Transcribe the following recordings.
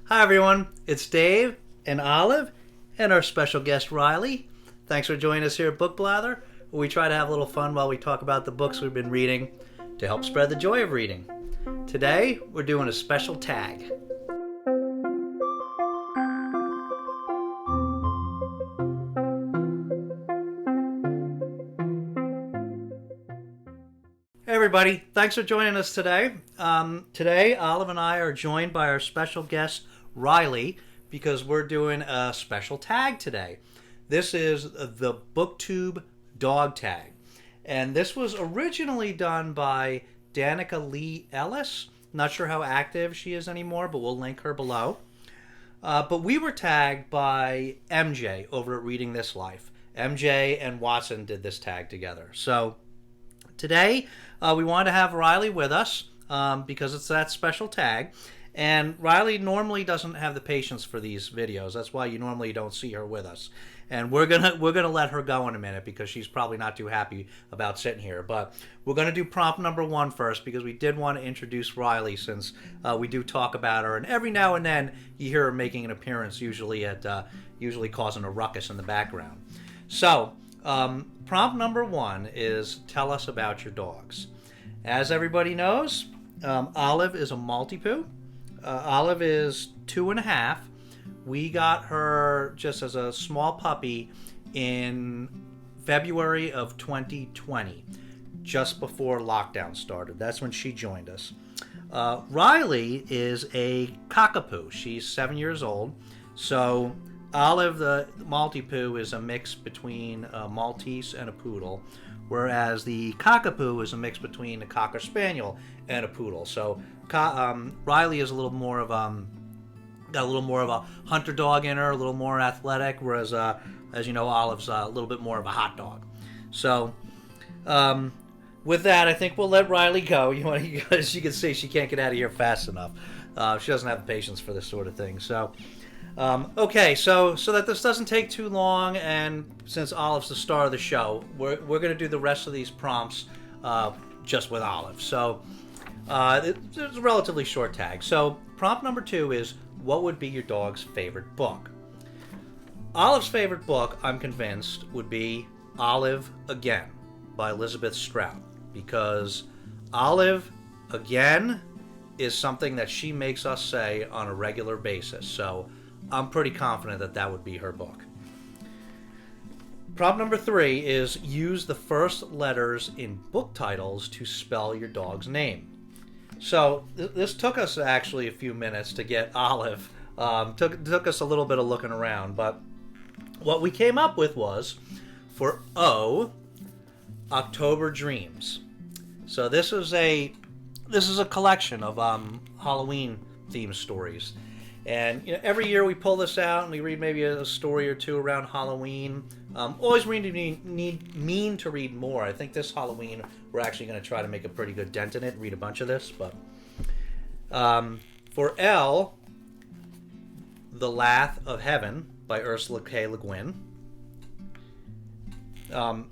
Hi everyone, it's Dave and Olive and our special guest Riley. Thanks for joining us here at Book Blather, where we try to have a little fun while we talk about the books we've been reading to help spread the joy of reading. Today, we're doing a special tag. Hey everybody, thanks for joining us today. Today, Olive and I are joined by our special guest Riley because we're doing a special tag today. This is the BookTube Dog Tag. And this was originally done by Danica Lee Ellis. Not sure how active she is anymore, but we'll link her below. But we were tagged by MJ over at Reading This Life. MJ and Watson did this tag together. So today, we wanted to have Riley with us because it's that special tag. And Riley normally doesn't have the patience for these videos. That's why you normally don't see her with us. And we're gonna let her go in a minute because she's probably not too happy about sitting here. But we're gonna do prompt number 1 first because we did want to introduce Riley since we do talk about her. And every now and then you hear her making an appearance, usually causing a ruckus in the background. So prompt number 1 is tell us about your dogs. As everybody knows, Olive is a Maltipoo. Olive is 2.5. We got her just as a small puppy in February of 2020, just before lockdown started. That's when she joined us. Riley is a Cockapoo. She's 7 years old. So Olive, the Maltipoo, is a mix between a Maltese and a Poodle, whereas the Cockapoo is a mix between a Cocker Spaniel and a Poodle. So Riley is a little more of got a little more of a hunter dog in her, a little more athletic, whereas as you know, Olive's a little bit more of a hot dog. So with that, I think we'll let Riley go. As you can see, she can't get out of here fast enough. She doesn't have the patience for this sort of thing. So okay, so that this doesn't take too long, and since Olive's the star of the show, we're going to do the rest of these prompts just with Olive. So it's a relatively short tag. So prompt number 2 is, what would be your dog's favorite book? Olive's favorite book, I'm convinced, would be Olive Again by Elizabeth Strout, because Olive Again is something that she makes us say on a regular basis. So I'm pretty confident that that would be her book. Prompt number 3 is use the first letters in book titles to spell your dog's name. So this took us actually a few minutes to get Olive. Took us a little bit of looking around, but what we came up with was, for O, October Dreams. So this is a collection of Halloween themed stories. And every year we pull this out and we read maybe a story or two around Halloween. Always mean to read more. I think this Halloween we're actually going to try to make a pretty good dent in it and read a bunch of this. But for L, The Lathe of Heaven by Ursula K. LeGuin.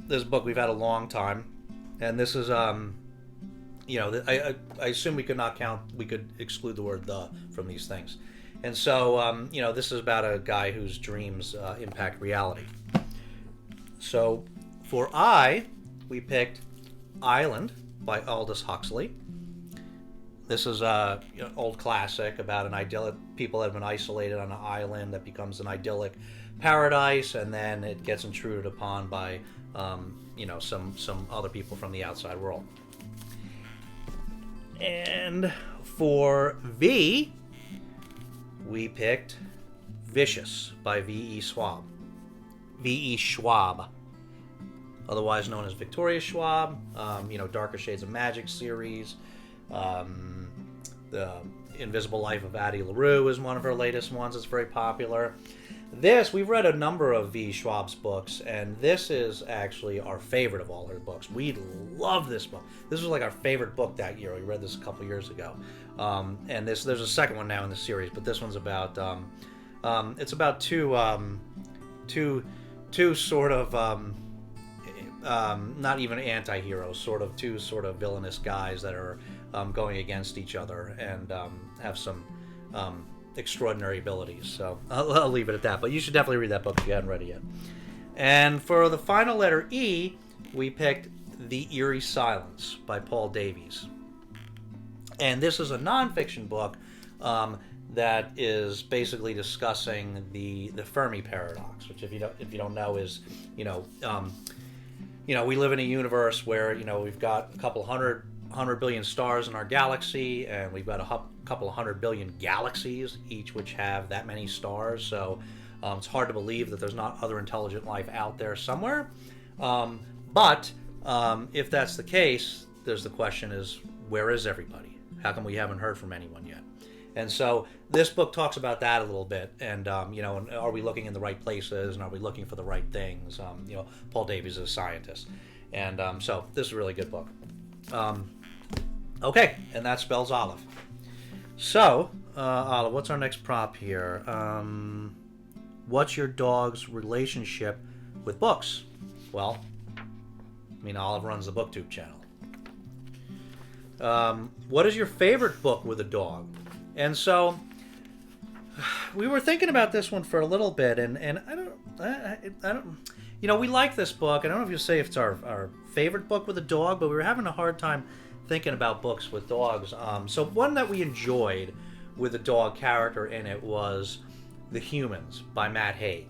This book we've had a long time, and this is I assume we could exclude the word "the" from these things. And so, this is about a guy whose dreams impact reality. So, for I, we picked Island by Aldous Huxley. This is an old classic about an idyllic people that have been isolated on an island that becomes an idyllic paradise, and then it gets intruded upon by, some other people from the outside world. And for V, we picked Vicious by V.E. Schwab. V.E. Schwab, otherwise known as Victoria Schwab. Darker Shades of Magic series. The Invisible Life of Addie LaRue is one of her latest ones. It's very popular. We've read a number of V. Schwab's books, and this is actually our favorite of all her books. We love this book. This was like our favorite book that year. We read this a couple years ago. And there's a second one now in the series, but this one's about it's about two sort of not even anti-heroes, sort of two sort of villainous guys that are going against each other and have some extraordinary abilities. So I'll leave it at that. But you should definitely read that book if you haven't read it yet. And for the final letter E, we picked The Eerie Silence by Paul Davies. And this is a nonfiction book that is basically discussing the Fermi paradox, which if you don't know is, we live in a universe where, we've got a couple hundred billion stars in our galaxy, and we've got a couple 100 billion galaxies, each which have that many stars. So it's hard to believe that there's not other intelligent life out there somewhere. But if that's the case, there's the question is, where is everybody? How come we haven't heard from anyone yet? And so this book talks about that a little bit, and and are we looking in the right places, and are we looking for the right things? Paul Davies is a scientist, and so this is a really good book. Okay, and that spells Olive. So, Olive, what's our next prop here? What's your dog's relationship with books? Well, Olive runs the BookTube channel. What is your favorite book with a dog? And so we were thinking about this one for a little bit, and I don't we like this book. I don't know if you'll say if it's our favorite book with a dog, but we were having a hard time thinking about books with dogs. So one that we enjoyed with a dog character in it was The Humans by Matt Haig.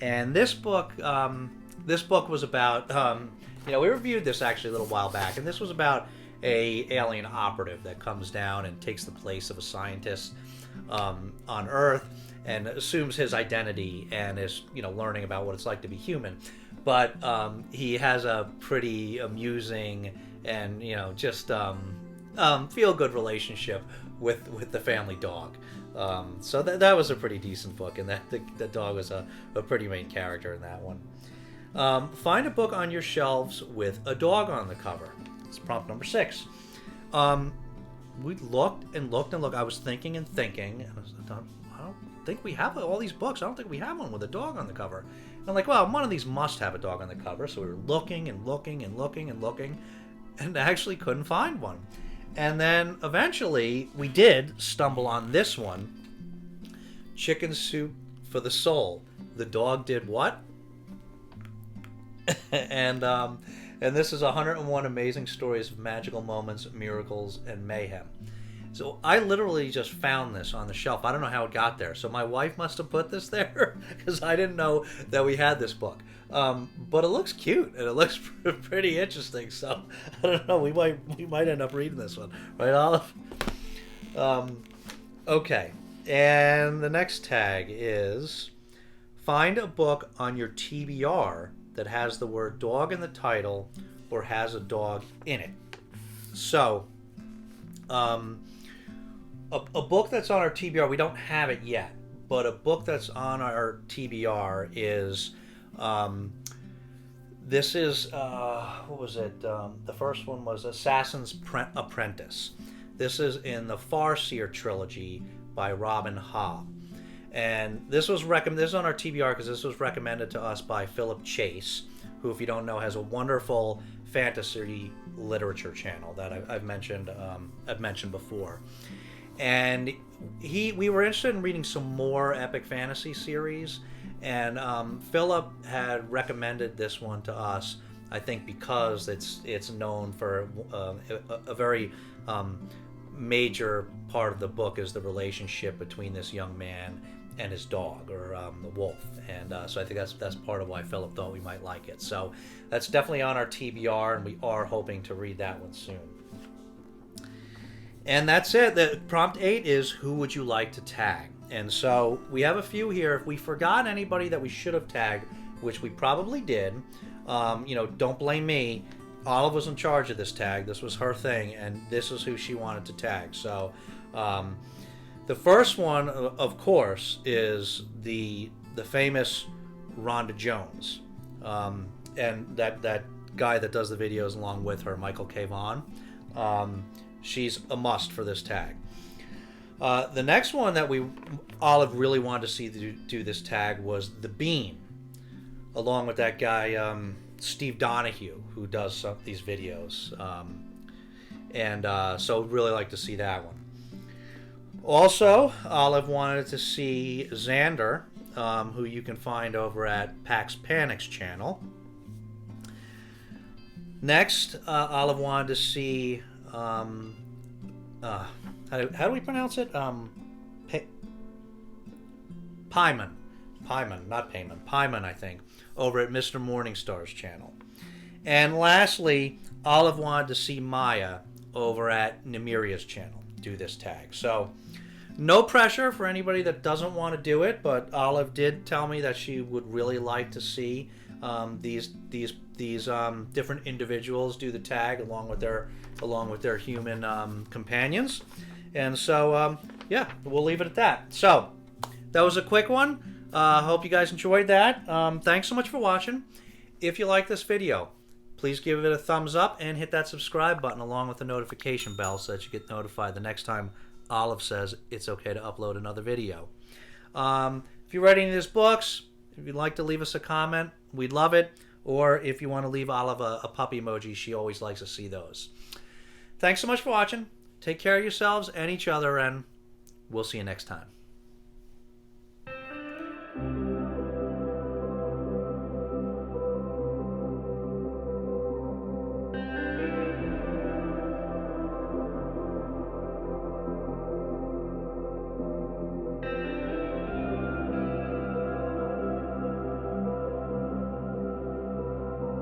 And this book was about, we reviewed this actually a little while back, and this was about a alien operative that comes down and takes the place of a scientist on Earth and assumes his identity and is learning about what it's like to be human. But he has a pretty amusing and just feel good relationship with the family dog. So that was a pretty decent book, and that the dog was a pretty main character in that one. Find a book on your shelves with a dog on the cover. It's prompt number 6. We looked and looked and looked. I was thinking and thinking, and I don't think we have all these books. I don't think we have one with a dog on the cover. And I'm like, well, one of these must have a dog on the cover. So we were looking and looking and looking and looking, and actually couldn't find one. And then eventually we did stumble on this one, Chicken Soup for the Soul. The Dog Did What? And this is 101 amazing stories of magical moments, miracles, and mayhem. So I literally just found this on the shelf. I don't know how it got there. So my wife must have put this there because I didn't know that we had this book. But it looks cute and it looks pretty interesting. So I don't know. We might end up reading this one, right, Olive? Okay. And the next tag is find a book on your TBR that has the word dog in the title or has a dog in it. So, a book that's on our TBR, we don't have it yet, but a book that's on our TBR is, this is, what was it? The first one was Assassin's Apprentice. This is in the Farseer trilogy by Robin Hobb. And this was this is on our TBR because this was recommended to us by Philip Chase, who, if you don't know, has a wonderful fantasy literature channel that I've mentioned before. And we were interested in reading some more epic fantasy series, and Philip had recommended this one to us. I think because it's known for a very major part of the book is the relationship between this young man and his dog, or the wolf, and so I think that's part of why Philip thought we might like it. So that's definitely on our TBR, and we are hoping to read that one soon. And that's it. The prompt 8 is who would you like to tag? And so we have a few here. If we forgot anybody that we should have tagged, which we probably did, don't blame me. Olive was in charge of this tag. This was her thing, and this is who she wanted to tag. So the first one, of course, is the famous Rhonda Jones, and that guy that does the videos along with her, Michael K. Vaughn. She's a must for this tag. The next one that Olive really wanted to see do this tag was The Bean, along with that guy Steve Donahue, who does these videos, and so really like to see that one. Also, Olive wanted to see Xander, who you can find over at Pax Panic's channel. Next, Olive wanted to see, how do we pronounce it? Pyman, not Payman. Pyman, I think, over at Mr. Morningstar's channel. And lastly, Olive wanted to see Maya over at Nemiria's channel do this tag. So, no pressure for anybody that doesn't want to do it, but Olive did tell me that she would really like to see these different individuals do the tag along with their human companions. And so, yeah, we'll leave it at that. So, that was a quick one. Hope you guys enjoyed that. Thanks so much for watching. If you like this video, please give it a thumbs up and hit that subscribe button along with the notification bell so that you get notified the next time Olive says it's okay to upload another video. If you're reading these books, if you'd like to leave us a comment, we'd love it. Or if you want to leave Olive a puppy emoji, she always likes to see those. Thanks so much for watching. Take care of yourselves and each other, and we'll see you next time.